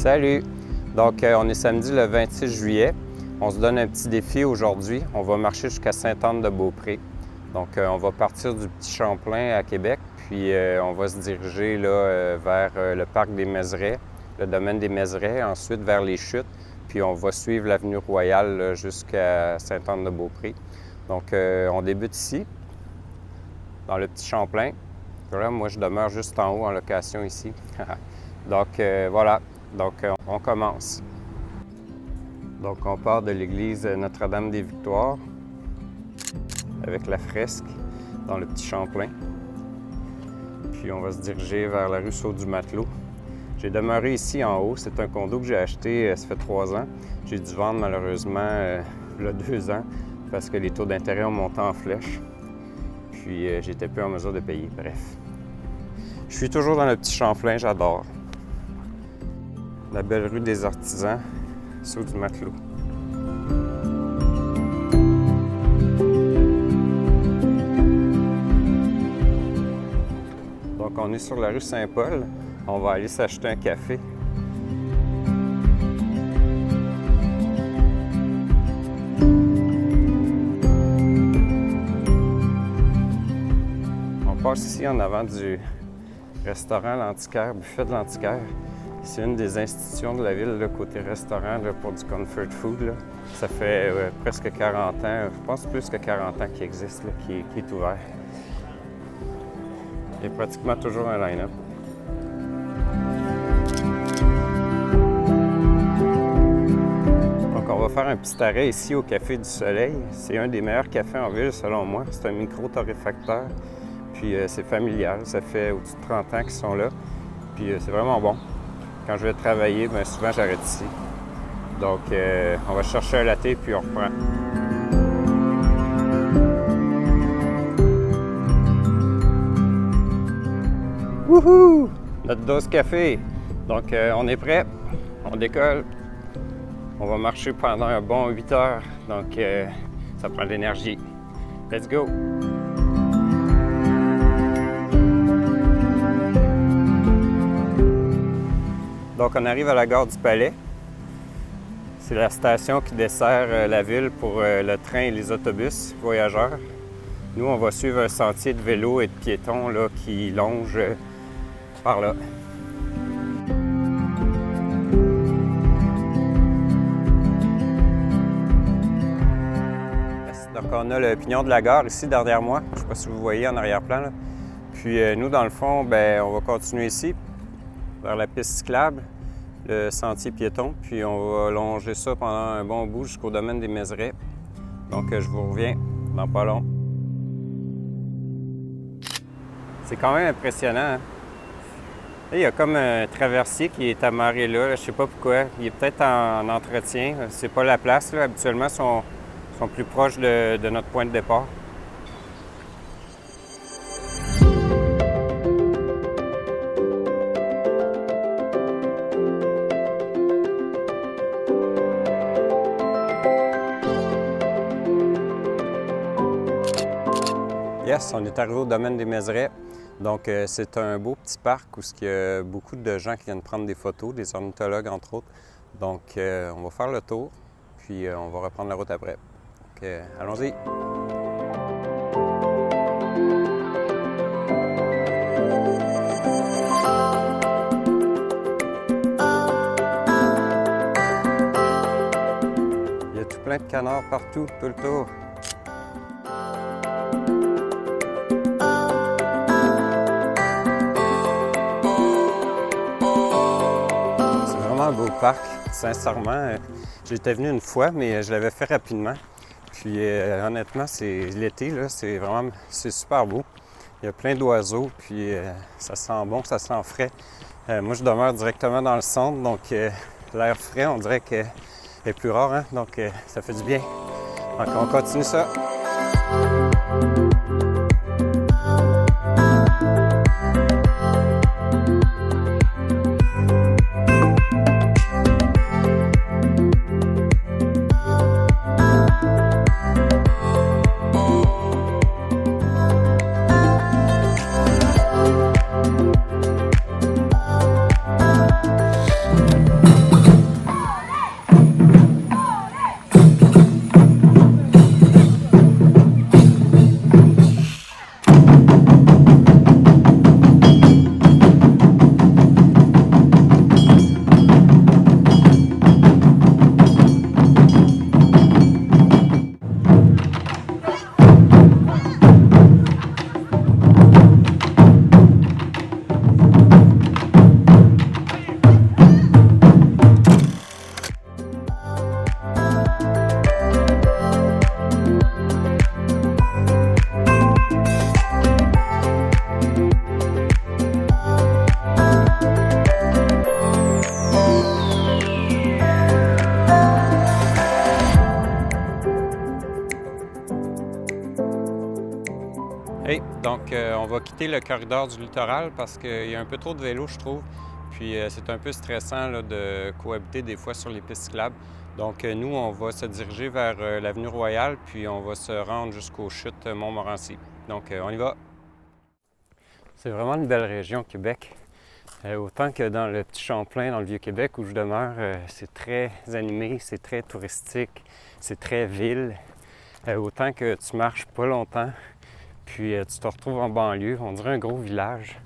Salut! Donc, on est samedi le 26 juillet. On se donne un petit défi aujourd'hui. On va marcher jusqu'à Sainte-Anne-de-Beaupré. Donc, on va partir du Petit Champlain à Québec, puis on va se diriger là, vers le parc des Mézerais, le domaine des Mézerais, ensuite vers les Chutes, puis on va suivre l'avenue Royale jusqu'à Sainte-Anne-de-Beaupré. Donc, on débute ici, dans le Petit Champlain. Là, moi, je demeure juste en haut en location ici. Donc, voilà. Donc, on commence. Donc, on part de l'église Notre-Dame-des-Victoires avec la fresque dans le Petit Champlain. Puis, on va se diriger vers la rue Saut-du-Matelot. J'ai demeuré ici en haut. C'est un condo que j'ai acheté, ça fait 3 ans. J'ai dû vendre malheureusement il y a 2 ans parce que les taux d'intérêt ont monté en flèche. Puis, j'étais plus en mesure de payer. Bref. Je suis toujours dans le Petit Champlain, j'adore. La belle rue des Artisans, Saut-du-Matelot. Donc, on est sur la rue Saint-Paul. On va aller s'acheter un café. On passe ici en avant du restaurant L'Antiquaire, buffet de l'Antiquaire. C'est une des institutions de la ville, là, côté restaurant, là, pour du comfort food. Là. Ça fait presque 40 ans, je pense plus que 40 ans qu'il existe, là, qui est ouvert. Il y a pratiquement toujours un line-up. Donc, on va faire un petit arrêt ici au Café du Soleil. C'est un des meilleurs cafés en ville, selon moi. C'est un micro-torréfacteur, puis c'est familial. Ça fait au-dessus de 30 ans qu'ils sont là, puis c'est vraiment bon. Quand je vais travailler, bien souvent j'arrête ici. Donc, on va chercher un latte puis on reprend. Wouhou! Notre dose café. Donc, on est prêt. On décolle. On va marcher pendant un bon 8 heures. Donc, ça prend de l'énergie. Let's go! Donc, on arrive à la gare du Palais. C'est la station qui dessert la ville pour le train et les autobus voyageurs. Nous, on va suivre un sentier de vélos et de piétons là, qui longe par là. Donc, on a le pignon de la gare ici derrière moi. Je ne sais pas si vous voyez en arrière-plan. Là. Puis, nous, dans le fond, bien, on va continuer ici, vers la piste cyclable, le sentier piéton, puis on va longer ça pendant un bon bout jusqu'au domaine des Mézerais. Donc, je vous reviens dans pas long. C'est quand même impressionnant. Hein? Il y a comme un traversier qui est amarré là, je ne sais pas pourquoi. Il est peut-être en entretien. C'est pas la place. Là. Habituellement, ils sont plus proches de notre point de départ. Yes, on est arrivé au domaine des Mézerais. Donc, c'est un beau petit parc où il y a beaucoup de gens qui viennent prendre des photos, des ornithologues entre autres. Donc, on va faire le tour, puis on va reprendre la route après. Donc, allons-y! Il y a tout plein de canards partout, tout le tour. Un beau parc, sincèrement. J'étais venu une fois, mais je l'avais fait rapidement. Puis honnêtement, c'est l'été, là, c'est super beau. Il y a plein d'oiseaux, puis ça sent bon, ça sent frais. Moi, je demeure directement dans le centre, donc l'air frais, on dirait qu'il est plus rare, hein? Donc ça fait du bien. Donc on continue ça. Hey, donc on va quitter le corridor du littoral parce qu'il y a un peu trop de vélos, je trouve. Puis c'est un peu stressant là, de cohabiter des fois sur les pistes cyclables. Donc nous, on va se diriger vers l'avenue Royale, puis on va se rendre jusqu'aux chutes Montmorency. Donc on y va. C'est vraiment une belle région, Québec. Autant que dans le petit Champlain, dans le Vieux-Québec où je demeure, c'est très animé, c'est très touristique, c'est très ville. Autant que tu marches pas longtemps, puis tu te retrouves en banlieue, on dirait un gros village,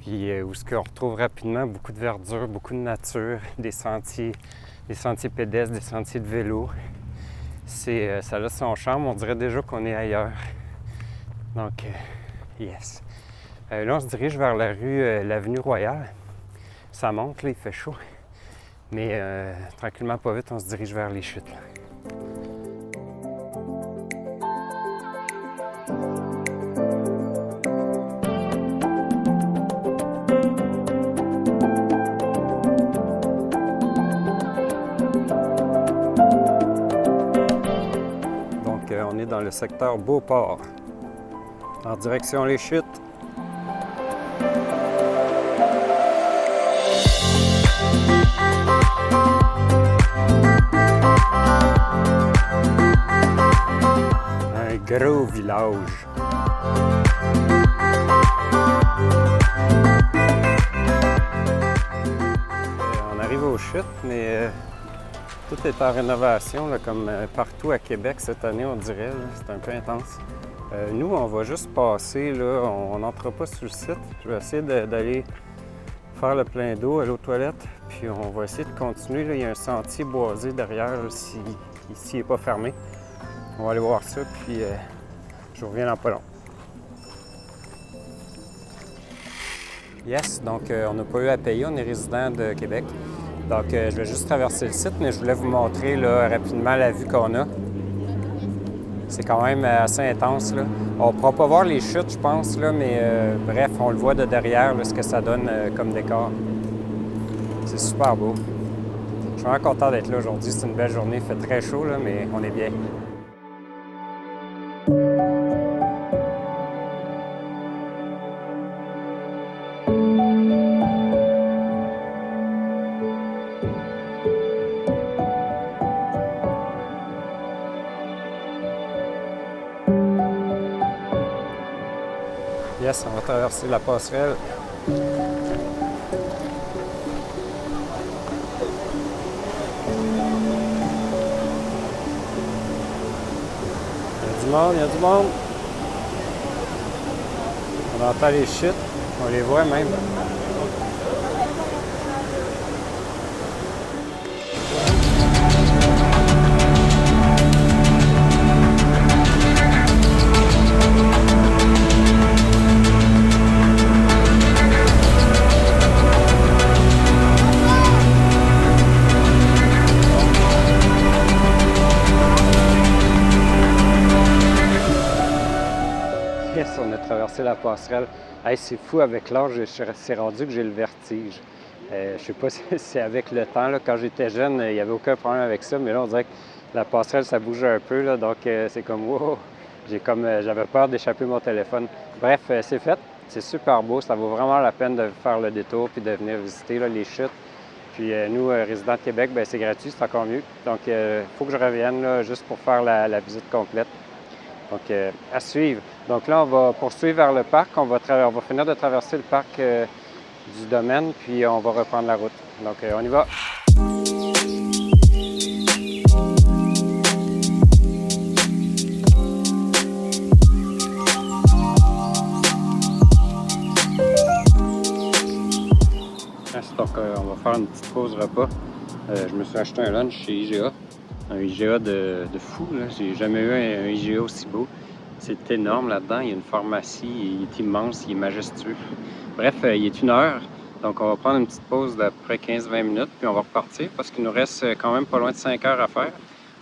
puis où on retrouve rapidement beaucoup de verdure, beaucoup de nature, des sentiers pédestres, des sentiers de vélo. Ça a son charme, on dirait déjà qu'on est ailleurs. Donc, yes. Là, on se dirige vers l'avenue Royale. Ça monte, là, il fait chaud. Mais tranquillement, pas vite, on se dirige vers les chutes. Là. Donc, on est dans le secteur Beauport, en direction les chutes. Gros village. On arrive aux chutes, mais tout est en rénovation, là, comme partout à Québec cette année, on dirait. C'est un peu intense. Nous, on va juste passer, là, on n'entre pas sur le site. Je vais essayer d'aller faire le plein d'eau, aller aux toilettes, puis on va essayer de continuer. Là. Il y a un sentier boisé derrière, là, si ici il n'est pas fermé. On va aller voir ça, puis je reviens dans pas long. Yes, donc on n'a pas eu à payer, on est résident de Québec. Donc je vais juste traverser le site, mais je voulais vous montrer là, rapidement la vue qu'on a. C'est quand même assez intense. Là. On ne pourra pas voir les chutes, je pense, là, mais bref, on le voit de derrière, là, ce que ça donne comme décor. C'est super beau. Je suis vraiment content d'être là aujourd'hui. C'est une belle journée, il fait très chaud, là, mais on est bien. Yes, on va traverser la passerelle. Il y a du monde. On entend les chutes, on les voit même. On a traversé la passerelle. Hey, c'est fou, avec l'âge, c'est rendu que j'ai le vertige. Je sais pas si c'est avec le temps. Là. Quand j'étais jeune, il n'y avait aucun problème avec ça, mais là, on dirait que la passerelle, ça bouge un peu. Là, donc, c'est comme wow! J'avais peur d'échapper mon téléphone. Bref, c'est fait. C'est super beau. Ça vaut vraiment la peine de faire le détour puis de venir visiter là, les chutes. Puis nous, résidents de Québec, bien, c'est gratuit, c'est encore mieux. Donc, il faut que je revienne là, juste pour faire la visite complète. Donc, à suivre. Donc là, on va poursuivre vers le parc. On va finir de traverser le parc du domaine, puis on va reprendre la route. Donc, on y va. Donc, on va faire une petite pause repas. Je me suis acheté un lunch chez IGA. Un IGA de fou, là. J'ai jamais eu un IGA aussi beau. C'est énorme là-dedans. Il y a une pharmacie, il est immense, il est majestueux. Bref, il est 1h. Donc, on va prendre une petite pause d'à peu près 15-20 minutes, puis on va repartir parce qu'il nous reste quand même pas loin de 5 heures à faire.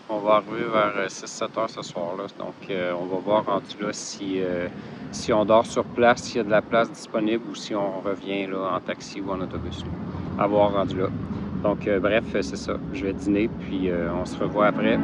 On va arriver vers 6-7 heures ce soir-là. Donc, on va voir rendu là si on dort sur place, s'il y a de la place disponible ou si on revient là, en taxi ou en autobus. À voir rendu là. Donc, bref, c'est ça. Je vais dîner, puis on se revoit après.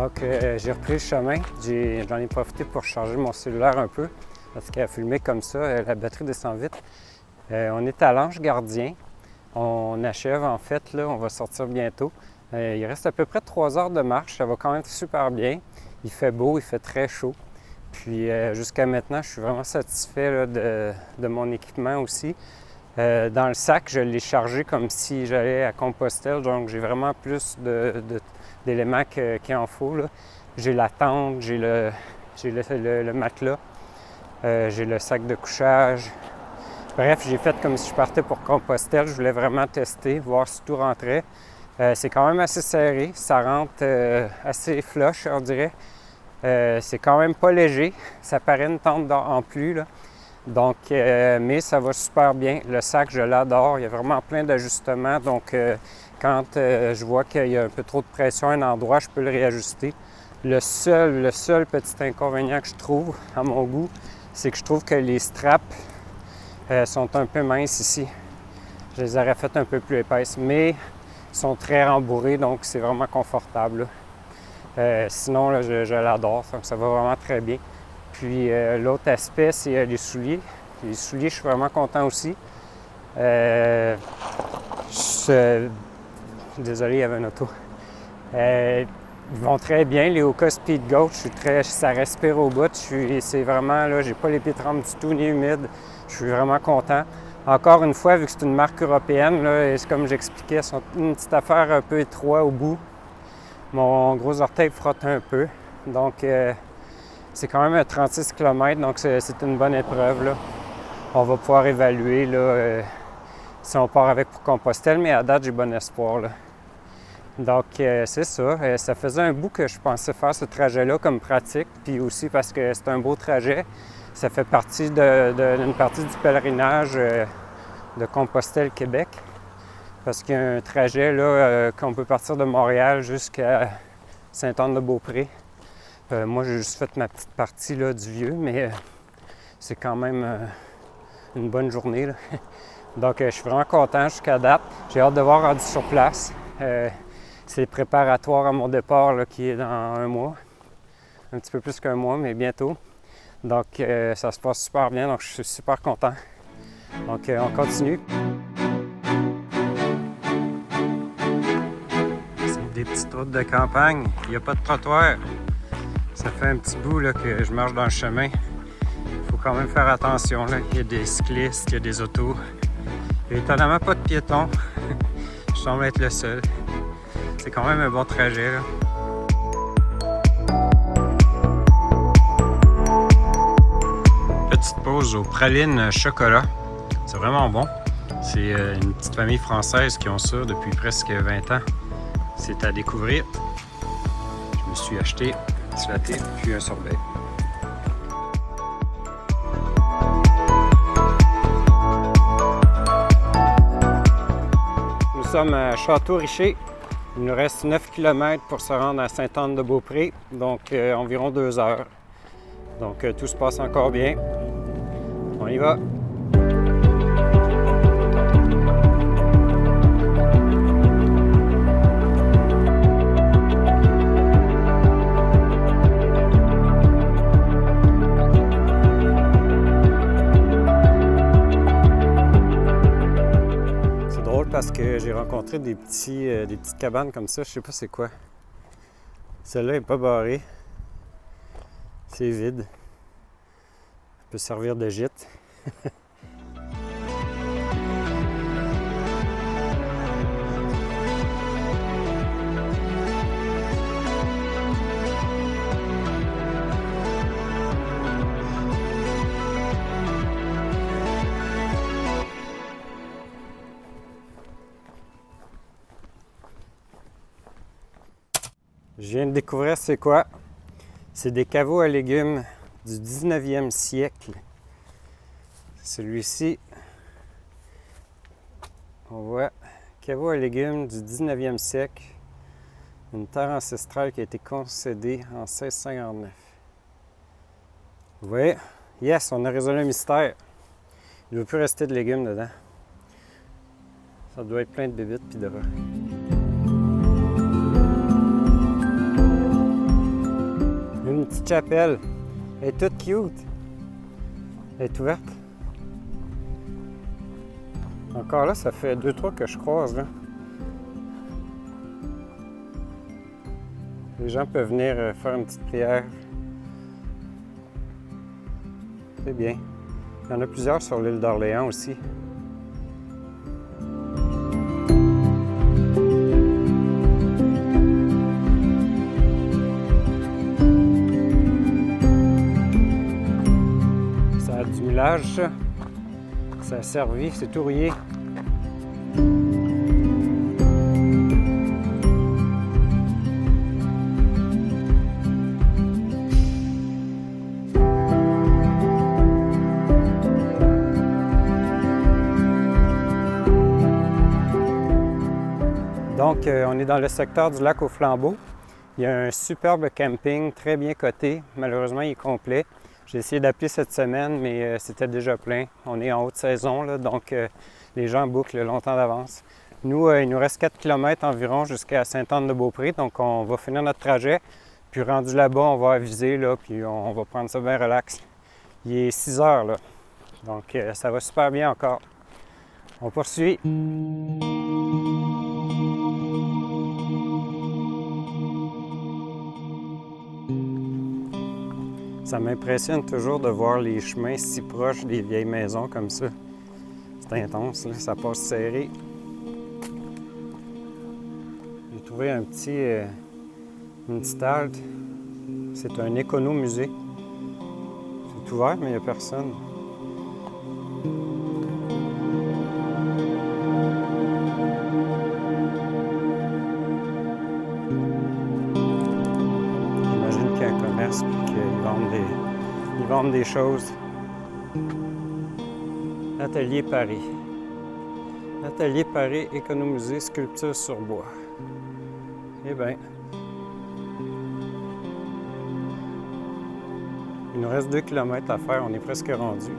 Donc, j'ai repris le chemin. J'en ai profité pour charger mon cellulaire un peu parce qu'à filmer comme ça, la batterie descend vite. On est à l'Ange Gardien. On achève en fait, là, on va sortir bientôt. Il reste à peu près 3 heures de marche. Ça va quand même super bien. Il fait beau, il fait très chaud. Puis jusqu'à maintenant, je suis vraiment satisfait là, de mon équipement aussi. Dans le sac, je l'ai chargé comme si j'allais à Compostelle, donc j'ai vraiment plus d'éléments qu'il en faut. J'ai la tente, j'ai le matelas, j'ai le sac de couchage. Bref, j'ai fait comme si je partais pour Compostelle. Je voulais vraiment tester, voir si tout rentrait. C'est quand même assez serré, ça rentre assez flush, on dirait. C'est quand même pas léger, ça paraît une tente en plus, là. Donc, mais ça va super bien. Le sac, je l'adore, il y a vraiment plein d'ajustements. Donc, quand je vois qu'il y a un peu trop de pression à un endroit, je peux le réajuster. Le seul petit inconvénient que je trouve, à mon goût, c'est que je trouve que les straps sont un peu minces ici. Je les aurais faites un peu plus épaisses, mais ils sont très rembourrés, donc c'est vraiment confortable, là. Sinon, là, je l'adore, donc ça va vraiment très bien. Puis l'autre aspect, c'est les souliers. Les souliers, je suis vraiment content aussi. Désolé, il y avait un auto. Ils vont très bien, les Hoka Speed Goat. Ça respire au bout. C'est vraiment, là, j'ai pas les pieds trempés du tout, ni humides. Je suis vraiment content. Encore une fois, vu que c'est une marque européenne, là, et c'est comme j'expliquais, c'est une petite affaire un peu étroite au bout. Mon gros orteil frotte un peu, donc c'est quand même à 36 km, donc c'est une bonne épreuve, là. On va pouvoir évaluer là, si on part avec pour Compostelle, mais à date, j'ai bon espoir, là. Donc c'est ça, ça faisait un bout que je pensais faire ce trajet-là comme pratique, puis aussi parce que c'est un beau trajet. Ça fait partie d'une partie du pèlerinage de Compostelle-Québec. Parce qu'il y a un trajet là, qu'on peut partir de Montréal jusqu'à Sainte-Anne-de-Beaupré. Moi, j'ai juste fait ma petite partie là, du vieux, mais c'est quand même une bonne journée, là. Donc, je suis vraiment content jusqu'à date. J'ai hâte de voir rendu sur place. C'est préparatoire à mon départ là, qui est dans un mois. Un petit peu plus qu'un mois, mais bientôt. Donc, ça se passe super bien, donc je suis super content. Donc, on continue. Des petites routes de campagne, il n'y a pas de trottoir. Ça fait un petit bout là, que je marche dans le chemin. Il faut quand même faire attention, là. Il y a des cyclistes, il y a des autos. Il n'y a étonnamment pas de piétons. Je semble être le seul. C'est quand même un bon trajet, là. Petite pause aux pralines chocolat. C'est vraiment bon. C'est une petite famille française qui ont ça depuis presque 20 ans. C'est à découvrir. Je me suis acheté un slaté puis un sorbet. Nous sommes à Château-Richer. Il nous reste 9 km pour se rendre à Sainte-Anne-de-Beaupré, donc environ 2 heures. Donc tout se passe encore bien. On y va! Parce que j'ai rencontré des petites cabanes comme ça, je sais pas c'est quoi. Celle-là n'est pas barrée. C'est vide. Ça peut servir de gîte. Je viens de découvrir c'est quoi. C'est des caveaux à légumes du 19e siècle. Celui-ci, on voit caveau à légumes du 19e siècle. Une terre ancestrale qui a été concédée en 1659. Vous voyez? Yes, on a résolu le mystère. Il ne veut plus rester de légumes dedans. Ça doit être plein de bébites puis de rats. petite chapelle. Elle est toute cute. Elle est ouverte. Encore là, ça fait 2-3 que je croise, là. Les gens peuvent venir faire une petite prière. C'est bien. Il y en a plusieurs sur l'île d'Orléans aussi. Ça a du millage, ça. Ça a servi, c'est tout rouillé. Donc, on est dans le secteur du lac aux Flambeaux. Il y a un superbe camping très bien coté. Malheureusement, il est complet. J'ai essayé d'appeler cette semaine, mais c'était déjà plein. On est en haute saison, là, donc les gens bouclent longtemps d'avance. Nous, il nous reste 4 km environ jusqu'à Sainte-Anne-de-Beaupré, donc on va finir notre trajet. Puis rendu là-bas, on va aviser, là, puis on va prendre ça bien relax. Il est 6 heures, là, donc ça va super bien encore. On poursuit. Ça m'impressionne toujours de voir les chemins si proches des vieilles maisons comme ça. C'est intense, là, ça passe serré. J'ai trouvé une petite halte. C'est un économusée. C'est ouvert, mais il n'y a personne. J'imagine qu'il y a un commerce et qu'ils vendent des choses. Atelier Paris. Atelier Paris, économusée, sculpture sur bois. Eh bien, il nous reste 2 km à faire, on est presque rendu.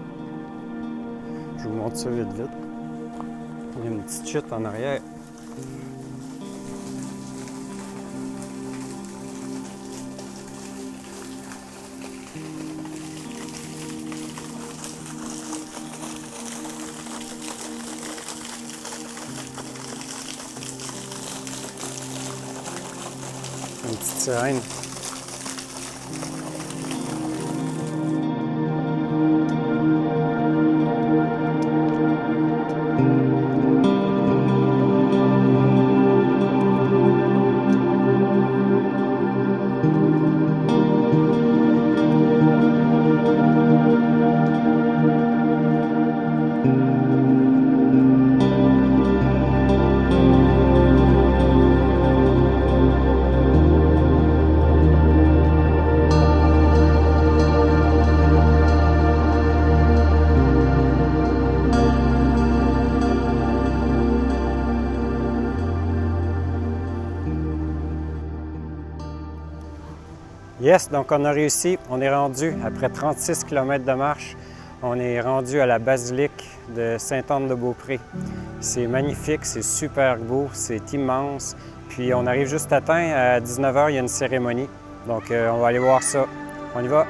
Je vous montre ça vite. Il y a une petite chute en arrière. Une petite sirène. Yes, donc on a réussi. On est rendu, après 36 km de marche, on est rendu à la basilique de Sainte-Anne-de-Beaupré. C'est magnifique, c'est super beau, c'est immense. Puis on arrive juste à temps, à 19h, il y a une cérémonie. Donc on va aller voir ça. On y va?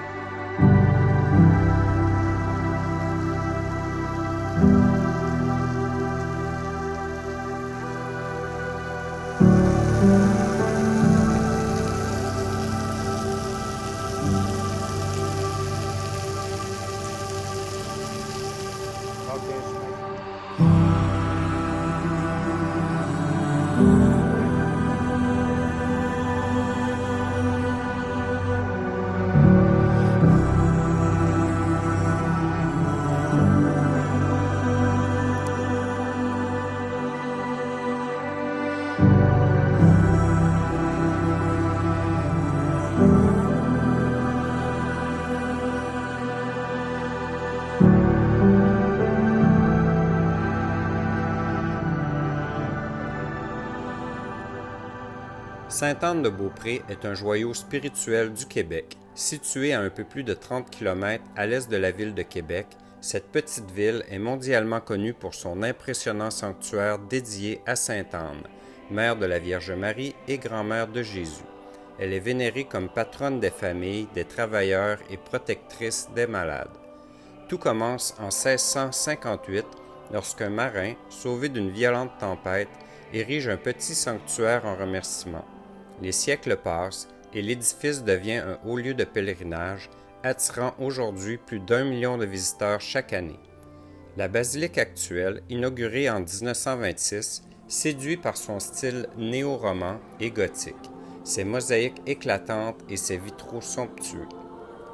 Sainte-Anne-de-Beaupré est un joyau spirituel du Québec. Située à un peu plus de 30 km à l'est de la ville de Québec, cette petite ville est mondialement connue pour son impressionnant sanctuaire dédié à Sainte-Anne, mère de la Vierge Marie et grand-mère de Jésus. Elle est vénérée comme patronne des familles, des travailleurs et protectrice des malades. Tout commence en 1658 lorsqu'un marin, sauvé d'une violente tempête, érige un petit sanctuaire en remerciement. Les siècles passent et l'édifice devient un haut lieu de pèlerinage, attirant aujourd'hui plus d'1 million de visiteurs chaque année. La basilique actuelle, inaugurée en 1926, séduit par son style néo-roman et gothique, ses mosaïques éclatantes et ses vitraux somptueux.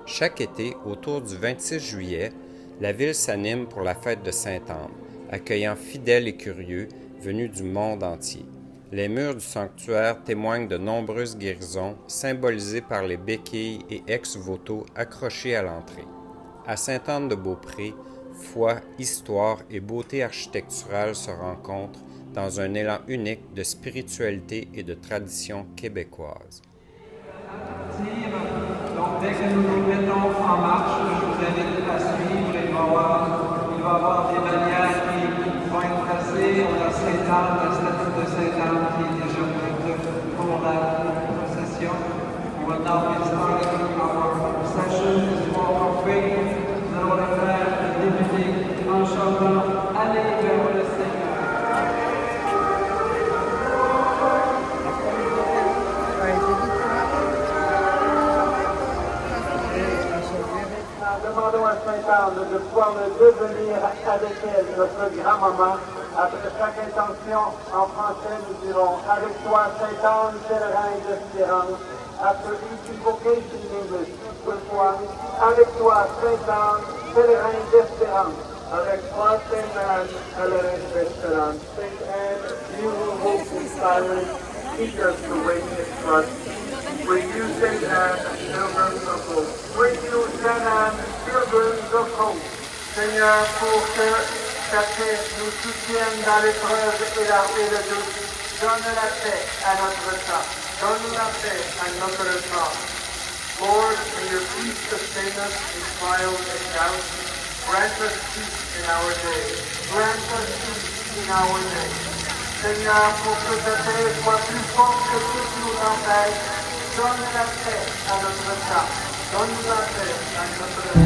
Chaque été, autour du 26 juillet, la ville s'anime pour la fête de Sainte-Anne, accueillant fidèles et curieux venus du monde entier. Les murs du sanctuaire témoignent de nombreuses guérisons, symbolisées par les béquilles et ex-voto accrochés à l'entrée. À Sainte-Anne-de-Beaupré, foi, histoire et beauté architecturale se rencontrent dans un élan unique de spiritualité et de tradition québécoise. Donc, dès que nous nous mettons en marche, je vous invite à suivre. Il va y avoir des bannières qui vont être tracées. On a Sainte-Anne, la statue de Sainte-Anne qui est déjà prête pour la procession. We will now get started our procession. As you walk our way, nous allons le faire débuter en chantant Allez vers le Seigneur. Demandons à Sainte-Anne de pouvoir le devenir avec elle, notre grand-maman. Après chaque intention, en français, nous dirons « Avec toi, Sainte-Anne, pèlerin d'espérance ». After each invocation in English, each one, avec toi, Sainte-Anne, pèlerin d'espérance. Avec toi, Sainte-Anne, pèlerin d'espérance. Sainte Anne, you will hope in silence, teach us to wait in trust. With you, Sainte Anne, pilgrims of hope. With you, Sainte Anne, pilgrims of hope. Seigneur, pour que chacun nous soutienne dans l'épreuve et le doute, donne la paix à notre temps. Donne la paix à notre temps. Lord, may your peace sustain us in trials and doubt. Grant us peace in our day. Grant us peace in our day. Seigneur, pour que ta paix soit plus forte que toutes nos tempêtes, donne la paix à notre temps. Donne la paix à notre temps.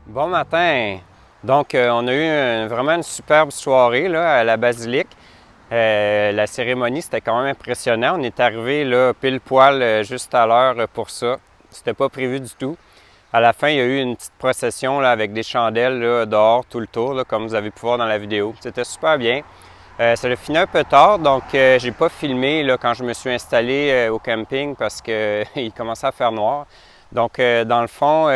Bon matin! Donc, on a eu vraiment une superbe soirée là, à la basilique. La cérémonie, c'était quand même impressionnant. On est arrivé là, pile poil juste à l'heure pour ça. C'était pas prévu du tout. À la fin, il y a eu une petite procession là, avec des chandelles là, dehors tout le tour, là, comme vous avez pu voir dans la vidéo. C'était super bien. Ça a fini un peu tard, donc j'ai pas filmé là, quand je me suis installé au camping parce qu'il commençait à faire noir. Donc, dans le fond,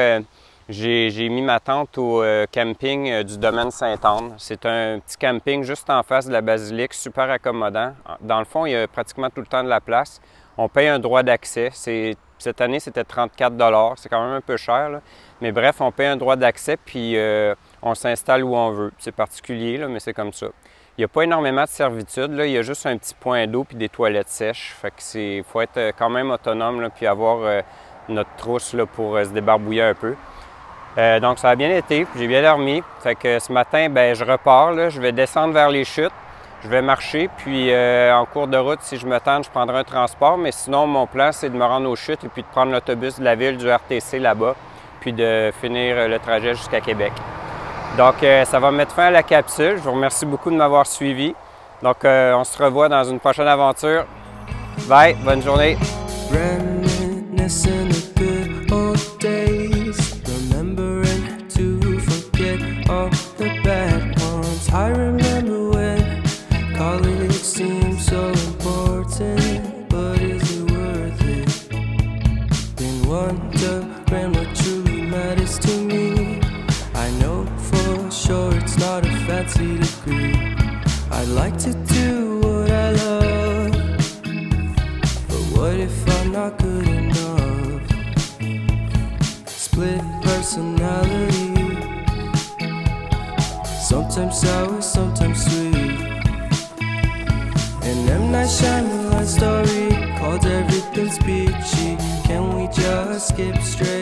j'ai mis ma tente au camping du domaine Sainte-Anne. C'est un petit camping juste en face de la basilique, super accommodant. Dans le fond, il y a pratiquement tout le temps de la place. On paye un droit d'accès. Cette année, c'était 34 $. C'est quand même un peu cher, là. Mais bref, on paye un droit d'accès puis on s'installe où on veut. C'est particulier, là, mais c'est comme ça. Il n'y a pas énormément de servitude. Là. Il y a juste un petit point d'eau puis des toilettes sèches. Fait que faut être quand même autonome là, puis avoir notre trousse là, pour se débarbouiller un peu. Donc, ça a bien été, j'ai bien dormi. Fait que ce matin, je repars, là, je vais descendre vers les chutes, je vais marcher, puis en cours de route, si je me tente, je prendrai un transport. Mais sinon, mon plan, c'est de me rendre aux chutes et puis de prendre l'autobus de la ville, du RTC là-bas, puis de finir le trajet jusqu'à Québec. Donc, ça va mettre fin à la capsule. Je vous remercie beaucoup de m'avoir suivi. Donc, on se revoit dans une prochaine aventure. Bye, bonne journée! I remember when college seemed so important, but is it worth it? Then wondering what truly matters to me. I know for sure it's not a fancy degree. I'd like to do what I love, but what if I'm not good enough? Split personality, sometimes sour, sometimes sweet. And M. Night Shyamalan story skip straight